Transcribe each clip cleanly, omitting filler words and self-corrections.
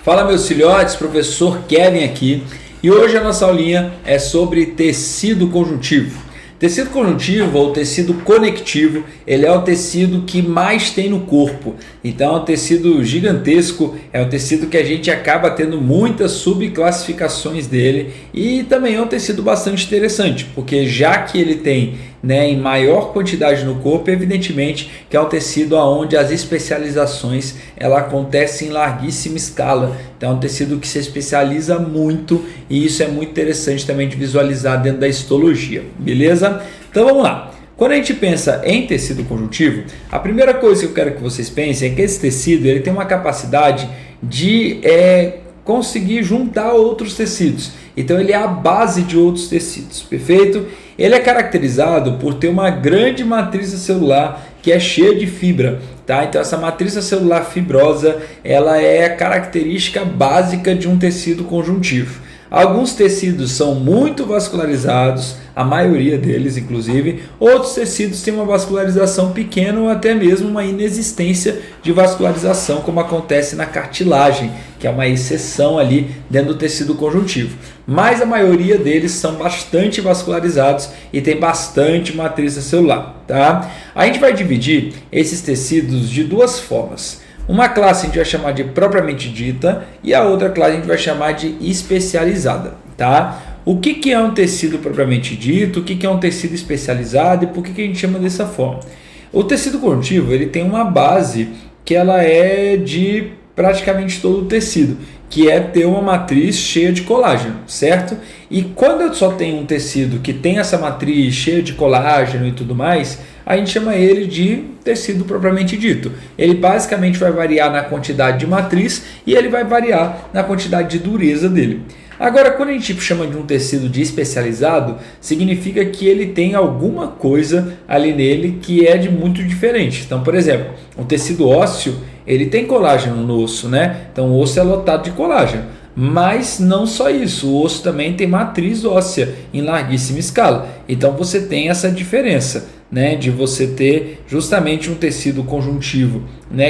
Fala meus filhotes, professor Kevin aqui e hoje a nossa aulinha é sobre tecido conjuntivo. Tecido conjuntivo ou tecido conectivo, ele é o tecido que mais tem no corpo, então é um tecido gigantesco, é um tecido que a gente acaba tendo muitas subclassificações dele e também é um tecido bastante interessante, porque já que ele tem em maior quantidade no corpo, evidentemente que é um tecido onde as especializações ela acontecem em larguíssima escala, então é um tecido que se especializa muito e isso é muito interessante também de visualizar dentro da histologia, beleza? Então vamos lá. Quando a gente pensa em tecido conjuntivo, a primeira coisa que eu quero que vocês pensem é que esse tecido ele tem uma capacidade de conseguir juntar outros tecidos. Então ele é a base de outros tecidos, perfeito? Ele é caracterizado por ter uma grande matriz celular que é cheia de fibra, tá? Então essa matriz celular fibrosa, ela é a característica básica de um tecido conjuntivo. Alguns tecidos são muito vascularizados, a maioria deles inclusive, outros tecidos têm uma vascularização pequena ou até mesmo uma inexistência de vascularização, como acontece na cartilagem, que é uma exceção ali dentro do tecido conjuntivo. Mas a maioria deles são bastante vascularizados e tem bastante matriz celular, tá? A gente vai dividir esses tecidos de duas formas. Uma classe a gente vai chamar de propriamente dita e a outra classe a gente vai chamar de especializada, tá? O que é um tecido propriamente dito, o que é um tecido especializado e por que a gente chama dessa forma? O tecido conjuntivo ele tem uma base que ela é de praticamente todo o tecido, que é ter uma matriz cheia de colágeno, certo? E quando eu só tenho um tecido que tem essa matriz cheia de colágeno e tudo mais, a gente chama ele de tecido propriamente dito. Ele basicamente vai variar na quantidade de matriz e ele vai variar na quantidade de dureza dele. Agora, quando a gente chama de um tecido de especializado, significa que ele tem alguma coisa ali nele que é de muito diferente. Então, por exemplo, um tecido ósseo, ele tem colágeno no osso, né? Então, o osso é lotado de colágeno. Mas não só isso, o osso também tem matriz óssea em larguíssima escala. Então, você tem essa diferença, de você ter justamente um tecido conjuntivo,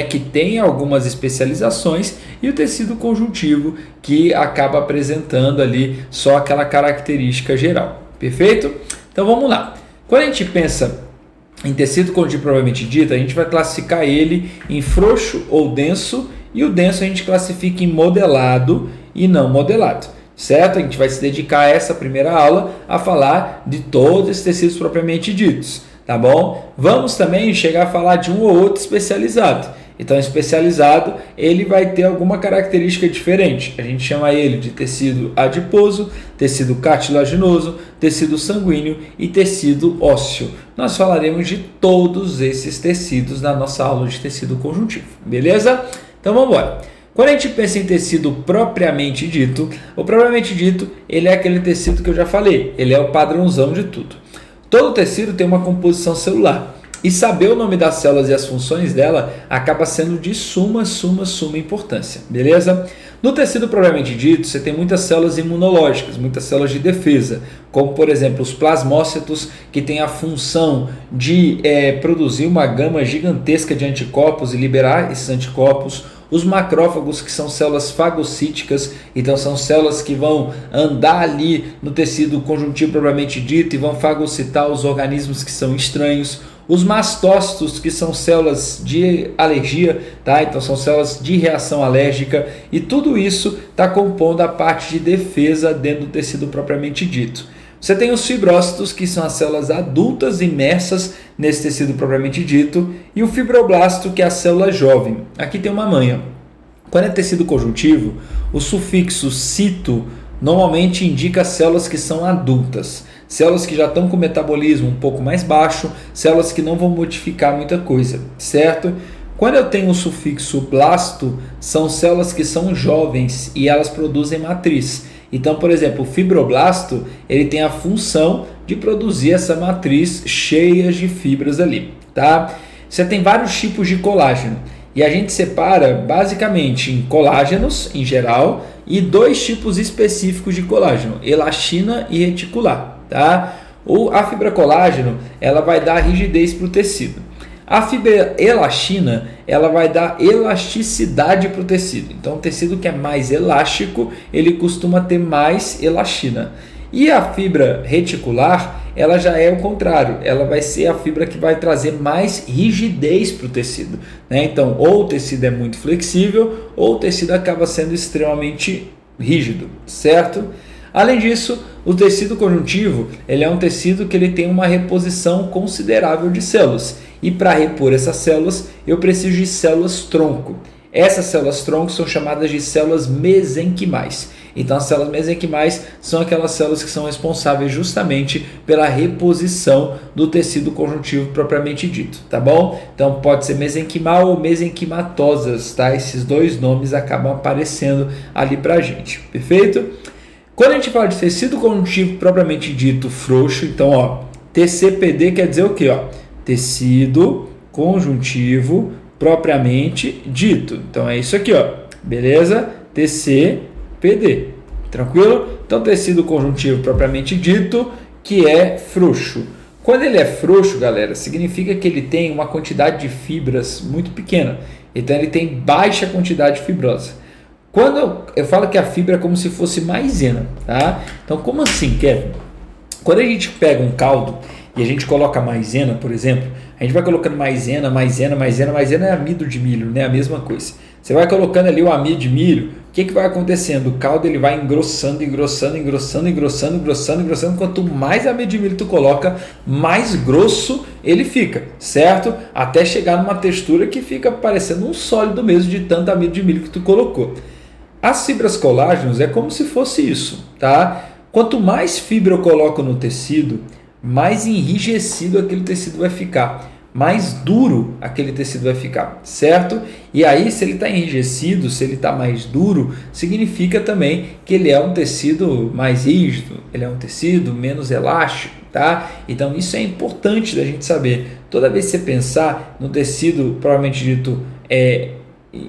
que tem algumas especializações e o tecido conjuntivo que acaba apresentando ali só aquela característica geral, perfeito? Então vamos lá. Quando a gente pensa em tecido conjuntivo propriamente dito, a gente vai classificar ele em frouxo ou denso e o denso a gente classifica em modelado e não modelado. Certo? A gente vai se dedicar a essa primeira aula a falar de todos esses tecidos propriamente ditos. Tá bom? Vamos também chegar a falar de um ou outro especializado. Então, especializado, ele vai ter alguma característica diferente. A gente chama ele de tecido adiposo, tecido cartilaginoso, tecido sanguíneo e tecido ósseo. Nós falaremos de todos esses tecidos na nossa aula de tecido conjuntivo. Beleza? Então, vamos embora. Quando a gente pensa em tecido propriamente dito, o propriamente dito, ele é aquele tecido que eu já falei. Ele é o padrãozão de tudo. Todo tecido tem uma composição celular e saber o nome das células e as funções dela acaba sendo de suma importância, beleza? No tecido propriamente dito, você tem muitas células imunológicas, muitas células de defesa, como por exemplo os plasmócitos, que tem a função de produzir uma gama gigantesca de anticorpos e liberar esses anticorpos. Os macrófagos, que são células fagocíticas, então são células que vão andar ali no tecido conjuntivo propriamente dito e vão fagocitar os organismos que são estranhos. Os mastócitos, que são células de alergia, tá? Então são células de reação alérgica e tudo isso está compondo a parte de defesa dentro do tecido propriamente dito. Você tem os fibrócitos, que são as células adultas imersas nesse tecido propriamente dito, e o fibroblasto, que é a célula jovem. Aqui tem uma manha. Quando é tecido conjuntivo, o sufixo cito normalmente indica células que são adultas, células que já estão com metabolismo um pouco mais baixo, células que não vão modificar muita coisa, certo? Quando eu tenho o sufixo blasto, são células que são jovens e elas produzem matriz. Então, por exemplo, o fibroblasto ele tem a função de produzir essa matriz cheia de fibras ali, tá? Você tem vários tipos de colágeno e a gente separa basicamente em colágenos em geral e dois tipos específicos de colágeno, elastina e reticular, tá? A fibra colágeno ela vai dar rigidez para o tecido. A fibra elastina, ela vai dar elasticidade para o tecido. Então, o tecido que é mais elástico, ele costuma ter mais elastina. E a fibra reticular, ela já é o contrário. Ela vai ser a fibra que vai trazer mais rigidez para o tecido, né? Então, ou o tecido é muito flexível, ou o tecido acaba sendo extremamente rígido, certo? Além disso, o tecido conjuntivo, ele é um tecido que ele tem uma reposição considerável de células. E para repor essas células, eu preciso de células tronco. Essas células tronco são chamadas de células mesenquimais. Então, as células mesenquimais são aquelas células que são responsáveis justamente pela reposição do tecido conjuntivo propriamente dito, tá bom? Então, pode ser mesenquimal ou mesenquimatosas, tá? Esses dois nomes acabam aparecendo ali pra gente, perfeito? Quando a gente fala de tecido conjuntivo propriamente dito frouxo, então, ó, TCPD quer dizer o quê, ó? Tecido conjuntivo propriamente dito. Então, é isso aqui, ó, beleza? TCPD, tranquilo? Então, tecido conjuntivo propriamente dito, que é frouxo. Quando ele é frouxo, galera, significa que ele tem uma quantidade de fibras muito pequena. Então, ele tem baixa quantidade fibrosa. Quando eu falo que a fibra é como se fosse maisena, tá? Então, como assim, Kevin? Quando a gente pega um caldo e a gente coloca maisena, por exemplo, a gente vai colocando maisena é amido de milho, né? A mesma coisa. Você vai colocando ali o amido de milho, o que vai acontecendo? O caldo ele vai engrossando. Quanto mais amido de milho tu coloca, mais grosso ele fica, certo? Até chegar numa textura que fica parecendo um sólido mesmo de tanto amido de milho que tu colocou. As fibras colágenos é como se fosse isso, tá? Quanto mais fibra eu coloco no tecido, mais enrijecido aquele tecido vai ficar, mais duro aquele tecido vai ficar, certo? E aí, se ele está enrijecido, se ele está mais duro, significa também que ele é um tecido mais rígido, ele é um tecido menos elástico, tá? Então, isso é importante da gente saber. Toda vez que você pensar no tecido provavelmente dito,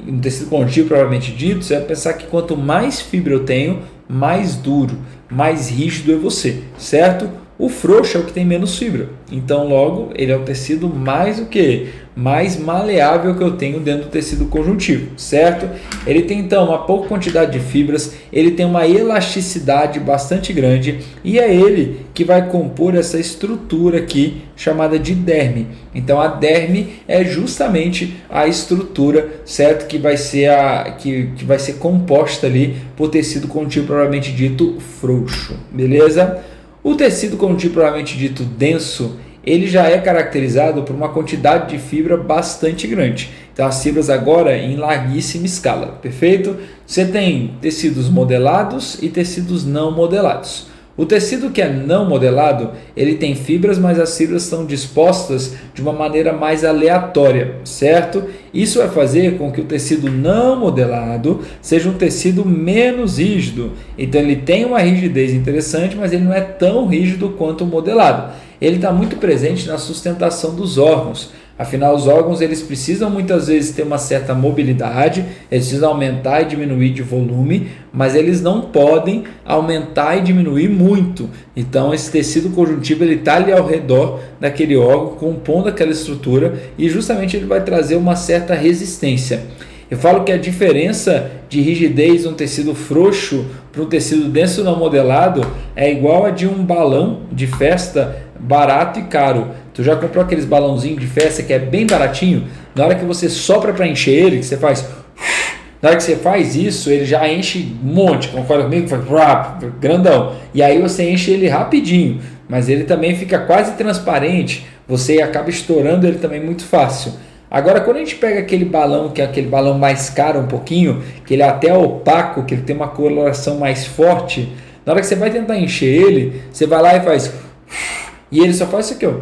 no tecido conjuntivo provavelmente dito, você vai pensar que quanto mais fibra eu tenho, mais duro, mais rígido é você, certo? O frouxo é o que tem menos fibra, então logo ele é o tecido mais o que? Mais maleável que eu tenho dentro do tecido conjuntivo, certo? Ele tem então uma pouca quantidade de fibras, ele tem uma elasticidade bastante grande e é ele que vai compor essa estrutura aqui chamada de derme. Então a derme é justamente a estrutura, certo? Que vai ser que vai ser composta ali por tecido conjuntivo propriamente dito frouxo, beleza? O tecido conjuntivo propriamente dito denso, ele já é caracterizado por uma quantidade de fibra bastante grande. Então as fibras agora em larguíssima escala, perfeito? Você tem tecidos modelados e tecidos não modelados. O tecido que é não modelado, ele tem fibras, mas as fibras estão dispostas de uma maneira mais aleatória, certo? Isso vai fazer com que o tecido não modelado seja um tecido menos rígido. Então ele tem uma rigidez interessante, mas ele não é tão rígido quanto o modelado. Ele está muito presente na sustentação dos órgãos. Afinal, os órgãos eles precisam muitas vezes ter uma certa mobilidade, eles precisam aumentar e diminuir de volume, mas eles não podem aumentar e diminuir muito. Então, esse tecido conjuntivo ele está ali ao redor daquele órgão, compondo aquela estrutura e justamente ele vai trazer uma certa resistência. Eu falo que a diferença de rigidez de um tecido frouxo para um tecido denso não modelado é igual a de um balão de festa barato e caro. Tu já comprou aqueles balãozinhos de festa que é bem baratinho? Na hora que você sopra para encher ele, que você faz... Na hora que você faz isso, ele já enche um monte, concorda comigo? Faz grandão. E aí você enche ele rapidinho, mas ele também fica quase transparente, você acaba estourando ele também muito fácil. Agora, quando a gente pega aquele balão, que é aquele balão mais caro um pouquinho, que ele é até opaco, que ele tem uma coloração mais forte, na hora que você vai tentar encher ele, você vai lá e faz... E ele só faz isso aqui, ó,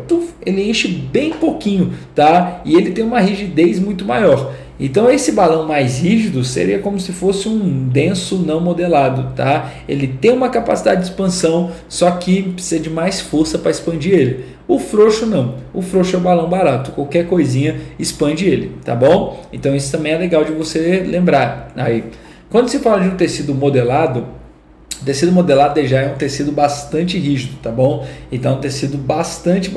ele enche bem pouquinho, tá? E ele tem uma rigidez muito maior. Então esse balão mais rígido seria como se fosse um denso não modelado, tá? Ele tem uma capacidade de expansão, só que precisa de mais força para expandir ele. O frouxo não, o frouxo é o balão barato, qualquer coisinha expande ele, tá bom? Então isso também é legal de você lembrar. Aí, quando se fala de um tecido modelado, O tecido modelado já é um tecido bastante rígido, tá bom? Então é um tecido bastante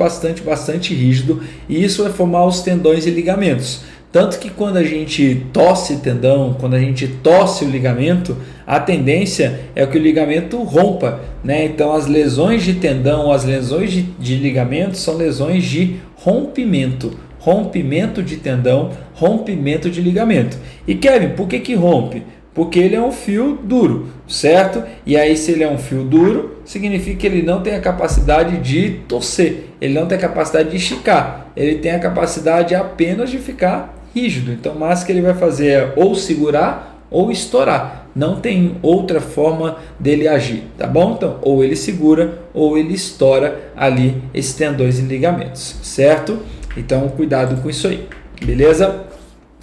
rígido, e isso vai formar os tendões e ligamentos. Tanto que quando a gente torce tendão, quando a gente torce o ligamento, a tendência é que o ligamento rompa, né? Então as lesões de tendão, as lesões de ligamento são lesões de rompimento. Rompimento de tendão, rompimento de ligamento. E Kevin, por que rompe? Porque ele é um fio duro, certo? E aí, se ele é um fio duro, significa que ele não tem a capacidade de torcer, ele não tem a capacidade de esticar, ele tem a capacidade apenas de ficar rígido. Então, o máximo que ele vai fazer é ou segurar ou estourar. Não tem outra forma dele agir, tá bom? Então, ou ele segura ou ele estoura ali esses tendões e ligamentos, certo? Então, cuidado com isso aí, beleza?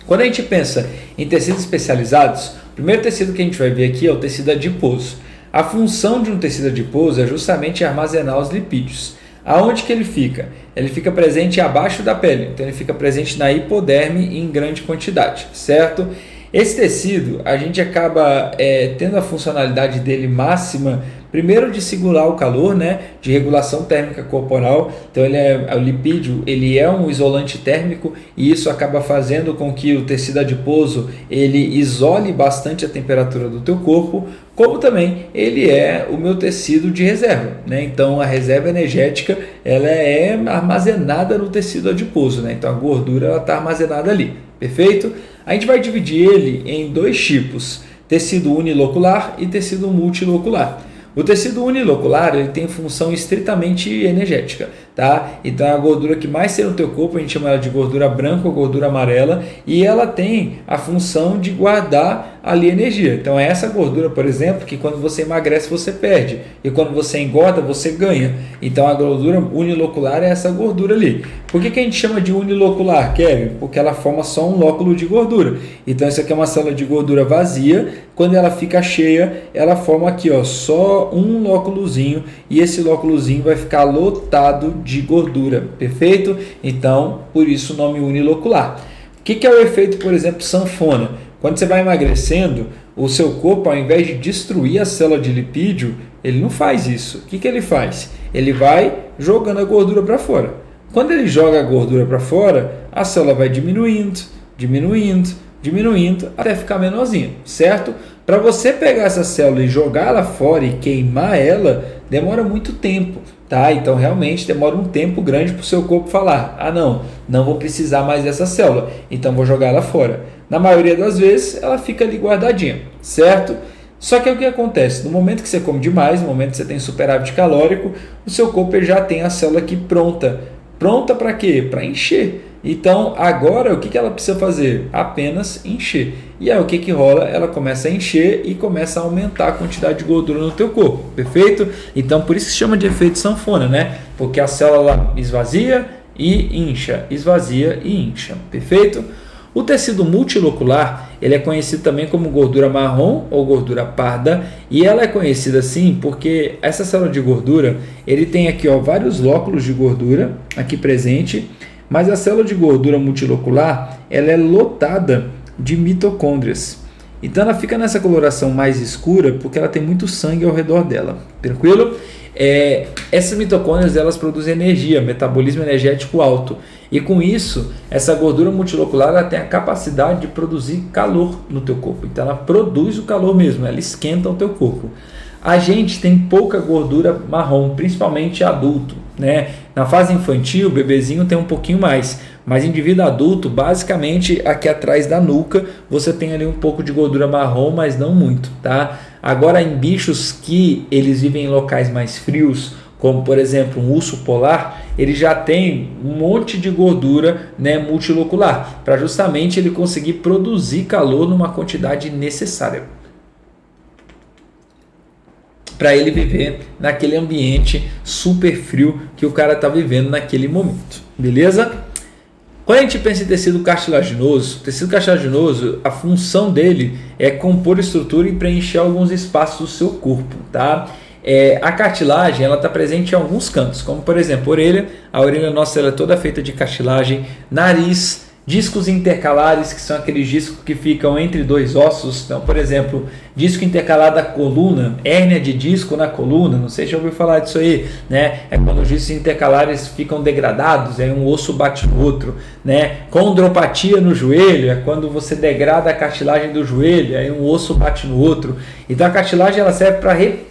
Quando a gente pensa em tecidos especializados, o primeiro tecido que a gente vai ver aqui é o tecido adiposo. A função de um tecido adiposo é justamente armazenar os lipídios. Aonde que ele fica? Ele fica presente abaixo da pele, então ele fica presente na hipoderme em grande quantidade, certo? Esse tecido, a gente acaba tendo a funcionalidade dele máxima, primeiro de segurar o calor, né, de regulação térmica corporal. Então o lipídio, ele é um isolante térmico, e isso acaba fazendo com que o tecido adiposo ele isole bastante a temperatura do teu corpo, como também ele é o meu tecido de reserva, né? Então a reserva energética ela é armazenada no tecido adiposo, né? Então a gordura ela está armazenada ali, perfeito? A gente vai dividir ele em dois tipos, tecido unilocular e tecido multilocular. O tecido unilocular ele tem função estritamente energética, tá? Então a gordura que mais tem no teu corpo, a gente chama ela de gordura branca ou gordura amarela, e ela tem a função de guardar ali energia. Então é essa gordura, por exemplo, que quando você emagrece você perde, e quando você engorda você ganha. Então a gordura unilocular é essa gordura ali. Por que a gente chama de unilocular, Kevin? Porque ela forma só um lóculo de gordura. Então isso aqui é uma célula de gordura vazia. Quando ela fica cheia, ela forma aqui, ó, só um lóculozinho, e esse lóculozinho vai ficar lotado de gordura, perfeito? Então, por isso o nome unilocular. O que é o efeito, por exemplo, sanfona? Quando você vai emagrecendo, o seu corpo, ao invés de destruir a célula de lipídio, ele não faz isso. O que ele faz? Ele vai jogando a gordura para fora. Quando ele joga a gordura para fora, a célula vai diminuindo, até ficar menorzinha, certo? Para você pegar essa célula e jogar ela fora e queimar ela, demora muito tempo, tá? Então realmente demora um tempo grande para o seu corpo falar: ah não vou precisar mais dessa célula, então vou jogar ela fora. Na maioria das vezes ela fica ali guardadinha, certo? Só que o que acontece? No momento que você come demais, no momento que você tem superávit calórico, o seu corpo já tem a célula aqui pronta. Pronta para quê? Para encher. Então agora o que ela precisa fazer? Apenas encher. E aí o que rola? Ela começa a encher e começa a aumentar a quantidade de gordura no teu corpo, perfeito? Então por isso que se chama de efeito sanfona, né? Porque a célula esvazia e incha, esvazia e incha, perfeito? O tecido multilocular ele é conhecido também como gordura marrom ou gordura parda, e ela é conhecida assim porque essa célula de gordura ele tem aqui, ó, vários lóculos de gordura aqui presente, mas a célula de gordura multilocular ela é lotada de mitocôndrias. Então ela fica nessa coloração mais escura porque ela tem muito sangue ao redor dela, tranquilo? Essas mitocôndrias elas produzem energia, metabolismo energético alto, e com isso essa gordura multilocular ela tem a capacidade de produzir calor no teu corpo. Então ela produz o calor mesmo, ela esquenta o teu corpo. A gente tem pouca gordura marrom, principalmente adulto, né? Na fase infantil, o bebezinho tem um pouquinho mais, mas indivíduo adulto, basicamente aqui atrás da nuca, você tem ali um pouco de gordura marrom, mas não muito, tá? Agora em bichos que eles vivem em locais mais frios, como por exemplo um urso polar, ele já tem um monte de gordura, né, multilocular, para justamente ele conseguir produzir calor numa quantidade necessária para ele viver naquele ambiente super frio que o cara está vivendo naquele momento, beleza? Quando a gente pensa em tecido cartilaginoso, a função dele é compor estrutura e preencher alguns espaços do seu corpo, tá? A cartilagem ela está presente em alguns cantos, como por exemplo a orelha nossa ela é toda feita de cartilagem, nariz, Discos intercalares, que são aqueles discos que ficam entre dois ossos. Então, por exemplo, disco intercalar da coluna, hérnia de disco na coluna, não sei se já ouviu falar disso aí, né? É quando os discos intercalares ficam degradados, aí um osso bate no outro, né? Condropatia no joelho, é quando você degrada a cartilagem do joelho, aí um osso bate no outro. Então a cartilagem ela serve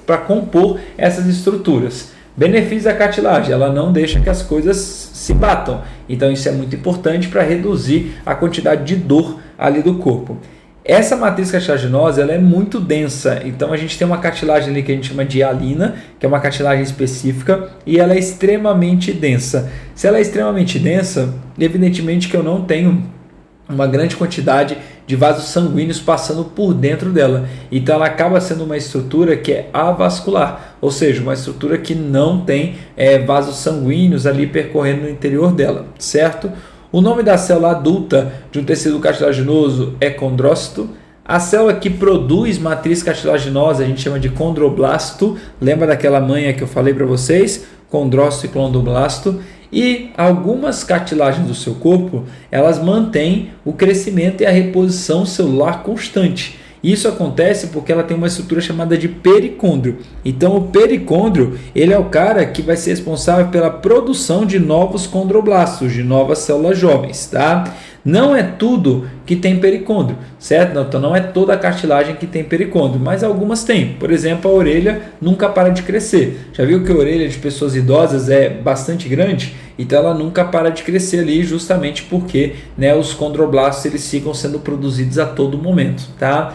para compor essas estruturas. Benefício da cartilagem, ela não deixa que as coisas se batam. Então isso é muito importante para reduzir a quantidade de dor ali do corpo. Essa matriz cartilaginosa ela é muito densa, então a gente tem uma cartilagem ali que a gente chama de hialina, que é uma cartilagem específica, e ela é extremamente densa. Se ela é extremamente densa, evidentemente que eu não tenho uma grande quantidade de vasos sanguíneos passando por dentro dela. Então ela acaba sendo uma estrutura que é avascular, ou seja, uma estrutura que não tem vasos sanguíneos ali percorrendo no interior dela, certo? O nome da célula adulta de um tecido cartilaginoso é condrócito. A célula que produz matriz cartilaginosa a gente chama de condroblasto. Lembra daquela manha que eu falei para vocês? Condrócito e clondroblasto. E algumas cartilagens do seu corpo, elas mantêm o crescimento e a reposição celular constante. Isso acontece porque ela tem uma estrutura chamada de pericôndrio. Então o pericôndrio, ele é o cara que vai ser responsável pela produção de novos condroblastos, de novas células jovens, tá? Não é tudo que tem pericôndrio, certo? Então não é toda a cartilagem que tem pericôndrio, mas algumas tem. Por exemplo, a orelha nunca para de crescer. Já viu que a orelha de pessoas idosas é bastante grande? Então ela nunca para de crescer ali justamente porque, né, os condroblastos eles ficam sendo produzidos a todo momento, tá?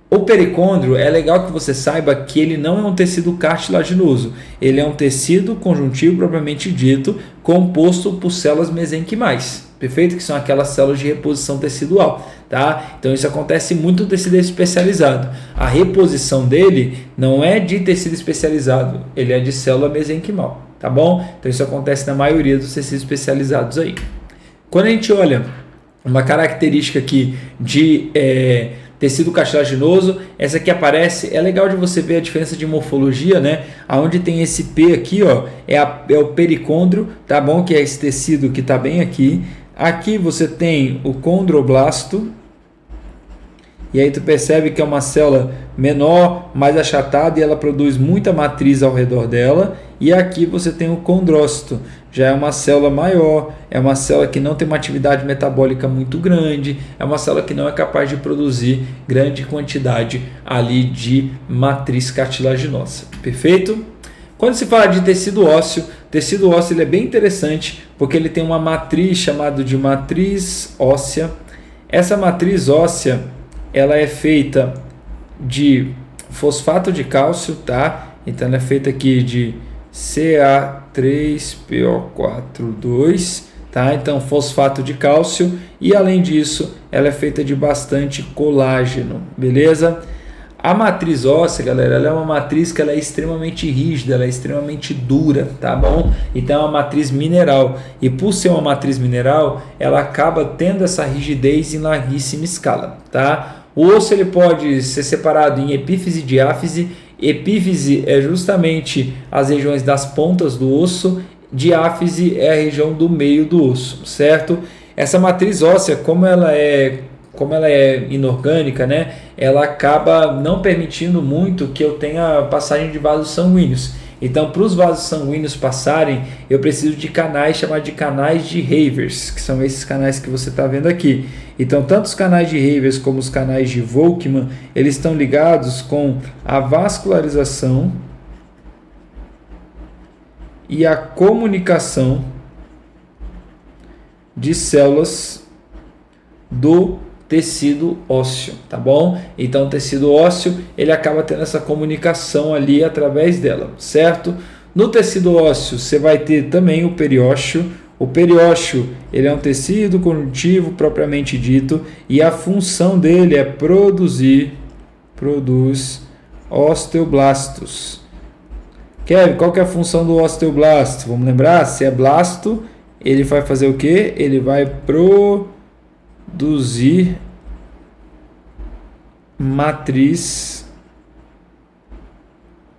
O pericôndrio, é legal que você saiba que ele não é um tecido cartilaginoso, ele é um tecido conjuntivo propriamente dito, composto por células mesenquimais, perfeito? Que são aquelas células de reposição tecidual, tá? Então isso acontece muito no tecido especializado. A reposição dele não é de tecido especializado, ele é de célula mesenquimal, tá bom? Então isso acontece na maioria dos tecidos especializados aí. Quando a gente olha uma característica aqui de tecido cartilaginoso, essa aqui aparece, é legal de você ver a diferença de morfologia, né? Aonde tem esse P aqui, ó, é o pericôndrio, tá bom? Que é esse tecido que está bem aqui. Aqui você tem o condroblasto, e aí tu percebe que é uma célula menor, mais achatada, e ela produz muita matriz ao redor dela. E aqui você tem o condrócito, já é uma célula maior, é uma célula que não tem uma atividade metabólica muito grande, é uma célula que não é capaz de produzir grande quantidade ali de matriz cartilaginosa, perfeito? Quando se fala de tecido ósseo ele é bem interessante porque ele tem uma matriz chamada de matriz óssea. Essa matriz óssea ela é feita de fosfato de cálcio, tá? Então ela é feita aqui de Ca3PO4,2, tá? Então fosfato de cálcio, e além disso ela é feita de bastante colágeno, beleza? A matriz óssea, galera, ela é uma matriz que ela é extremamente rígida, ela é extremamente dura, tá bom? Então é uma matriz mineral, e por ser uma matriz mineral, ela acaba tendo essa rigidez em larguíssima escala, tá? O osso ele pode ser separado em epífise e diáfise. Epífise é justamente as regiões das pontas do osso, diáfise é a região do meio do osso, certo? Essa matriz óssea, como ela é inorgânica, né? Ela acaba não permitindo muito que eu tenha passagem de vasos sanguíneos. Então, para os vasos sanguíneos passarem, eu preciso de canais chamados de canais de Havers, que são esses canais que você está vendo aqui. Então, tanto os canais de Havers como os canais de Volkmann, eles estão ligados com a vascularização e a comunicação de células do tecido ósseo, tá bom? Então o tecido ósseo ele acaba tendo essa comunicação ali através dela, certo? No tecido ósseo você vai ter também o periósteo. O periósteo ele é um tecido conjuntivo propriamente dito, e a função dele é produz osteoblastos. Kevin, qual que é a função do osteoblasto? Vamos lembrar? Se é blasto, ele vai fazer o quê? Ele vai produzir matriz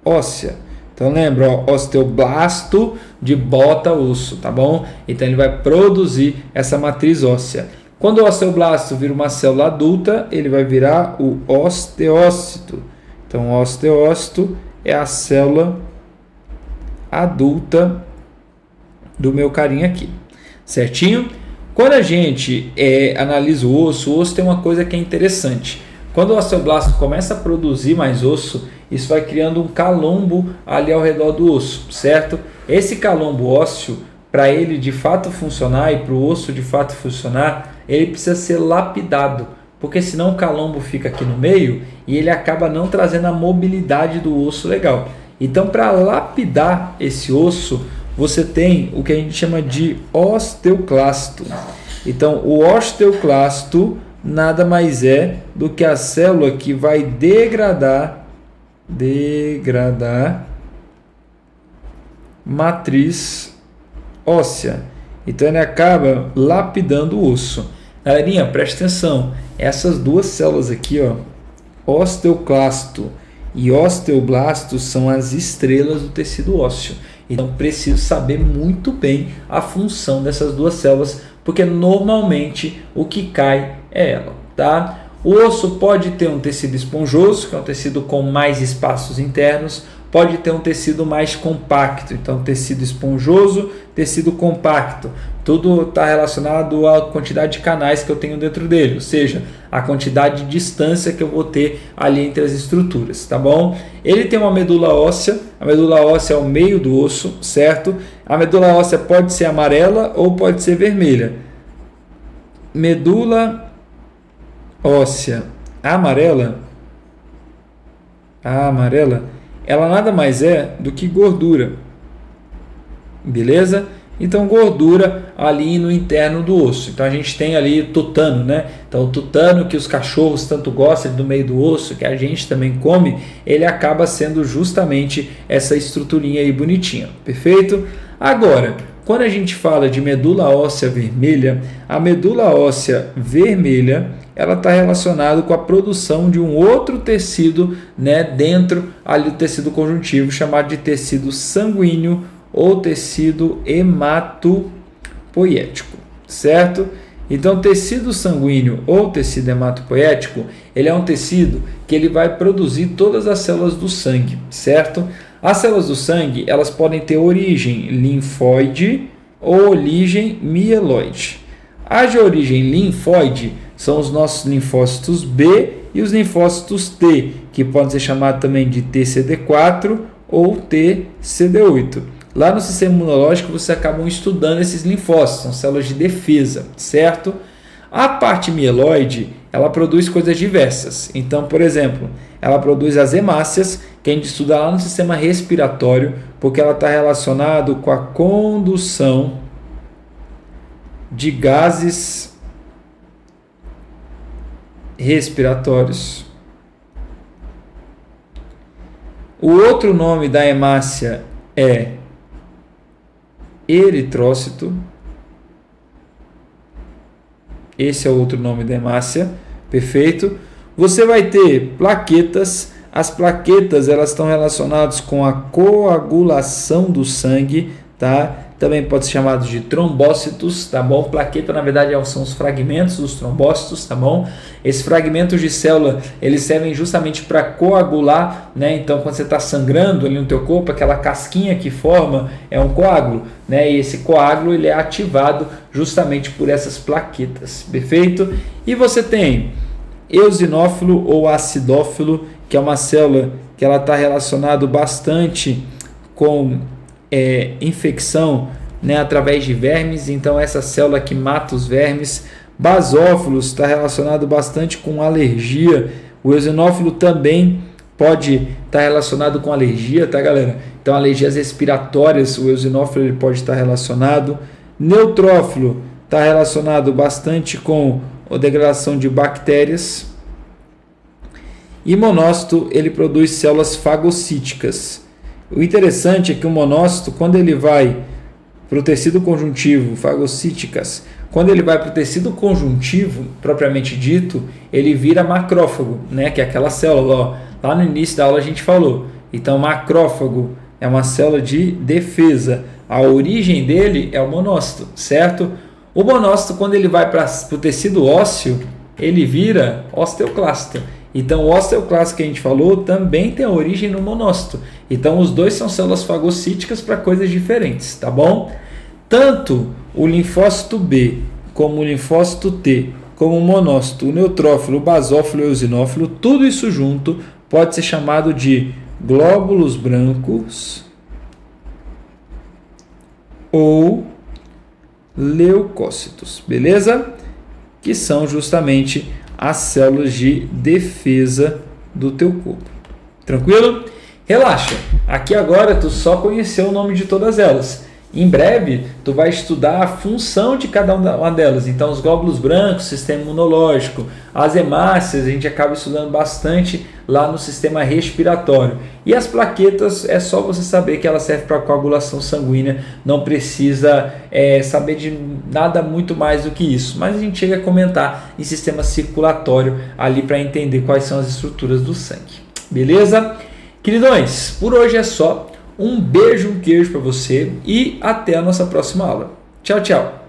óssea. Então lembra, ó, osteoblasto de bota osso, tá bom? Então ele vai produzir essa matriz óssea. Quando o osteoblasto vira uma célula adulta, ele vai virar o osteócito. Então, o osteócito é a célula adulta do meu carinha aqui, certinho? Quando a gente analisa o osso tem uma coisa que é interessante. Quando o osteoblasto começa a produzir mais osso, isso vai criando um calombo ali ao redor do osso, certo? Esse calombo ósseo, para ele de fato funcionar e para o osso de fato funcionar, ele precisa ser lapidado, porque senão o calombo fica aqui no meio e ele acaba não trazendo a mobilidade do osso legal. Então, para lapidar esse osso, você tem o que a gente chama de osteoclasto. Então, o osteoclasto nada mais é do que a célula que vai degradar matriz óssea. Então, ele acaba lapidando o osso. Galerinha, preste atenção. Essas duas células aqui, ó, osteoclasto e osteoblasto, são as estrelas do tecido ósseo. Então, preciso saber muito bem a função dessas duas células, porque normalmente o que cai é ela, tá? O osso pode ter um tecido esponjoso, que é um tecido com mais espaços internos, pode ter um tecido mais compacto, então tecido esponjoso, tecido compacto, tudo está relacionado à quantidade de canais que eu tenho dentro dele, ou seja, a quantidade de distância que eu vou ter ali entre as estruturas, tá bom? Ele tem uma medula óssea, a medula óssea é o meio do osso, certo? A medula óssea pode ser amarela ou pode ser vermelha. Medula óssea amarela, ela nada mais é do que gordura, beleza? Então, gordura ali no interno do osso. Então, a gente tem ali tutano, né? Então, o tutano que os cachorros tanto gostam do meio do osso, que a gente também come, ele acaba sendo justamente essa estruturinha aí bonitinha, perfeito? Agora, quando a gente fala de medula óssea vermelha, a medula óssea vermelha, ela está relacionada com a produção de um outro tecido, né, dentro ali do tecido conjuntivo, chamado de tecido sanguíneo ou tecido hematopoético, certo? Então, tecido sanguíneo ou tecido hematopoético, ele é um tecido que ele vai produzir todas as células do sangue, certo? As células do sangue, elas podem ter origem linfóide ou origem mieloide. As de origem linfóide são os nossos linfócitos B e os linfócitos T, que podem ser chamados também de TCD4 ou TCD8. Lá no sistema imunológico, vocês acabam estudando esses linfócitos, são células de defesa, certo? A parte mieloide, ela produz coisas diversas. Então, por exemplo, ela produz as hemácias, que a gente estuda lá no sistema respiratório, porque ela está relacionada com a condução de gases respiratórios. O outro nome da hemácia é eritrócito. Esse é o outro nome da hemácia, perfeito? Você vai ter plaquetas. As plaquetas, elas estão relacionadas com a coagulação do sangue, tá? Também pode ser chamado de trombócitos, tá bom? Plaqueta, na verdade, são os fragmentos dos trombócitos, tá bom? Esses fragmentos de célula, eles servem justamente para coagular, né? Então, quando você está sangrando ali no teu corpo, aquela casquinha que forma é um coágulo, né? E esse coágulo, ele é ativado justamente por essas plaquetas, perfeito? E você tem eosinófilo ou acidófilo, que é uma célula que ela está relacionada bastante com infecção, né, através de vermes, então essa célula que mata os vermes. Basófilos está relacionado bastante com alergia. O eosinófilo também pode estar relacionado com alergia, tá, galera? Então, alergias respiratórias, o eosinófilo ele pode estar relacionado. Neutrófilo está relacionado bastante com a degradação de bactérias. E monócito, ele produz células fagocíticas. O interessante é que o monócito, quando ele vai para o tecido conjuntivo, fagocíticas, quando ele vai para o tecido conjuntivo, propriamente dito, ele vira macrófago, né? Que é aquela célula, ó, lá no início da aula a gente falou. Então, macrófago é uma célula de defesa. A origem dele é o monócito, certo? O monócito, quando ele vai para o tecido ósseo, ele vira osteoclasto. Então, o osteoclasto que a gente falou também tem a origem no monócito. Então, os dois são células fagocíticas para coisas diferentes, tá bom? Tanto o linfócito B, como o linfócito T, como o monócito, o neutrófilo, o basófilo e o eosinófilo, tudo isso junto pode ser chamado de glóbulos brancos ou leucócitos, beleza? Que são justamente as células de defesa do teu corpo. Tranquilo? Relaxa. Aqui agora tu só conheceu o nome de todas elas. Em breve, tu vai estudar a função de cada uma delas. Então, os glóbulos brancos, sistema imunológico, as hemácias, a gente acaba estudando bastante lá no sistema respiratório. E as plaquetas, é só você saber que ela serve para coagulação sanguínea, não precisa saber de nada muito mais do que isso. Mas a gente chega a comentar em sistema circulatório ali para entender quais são as estruturas do sangue. Beleza? Queridões, por hoje é só. Um beijo, um queijo para você e até a nossa próxima aula. Tchau, tchau!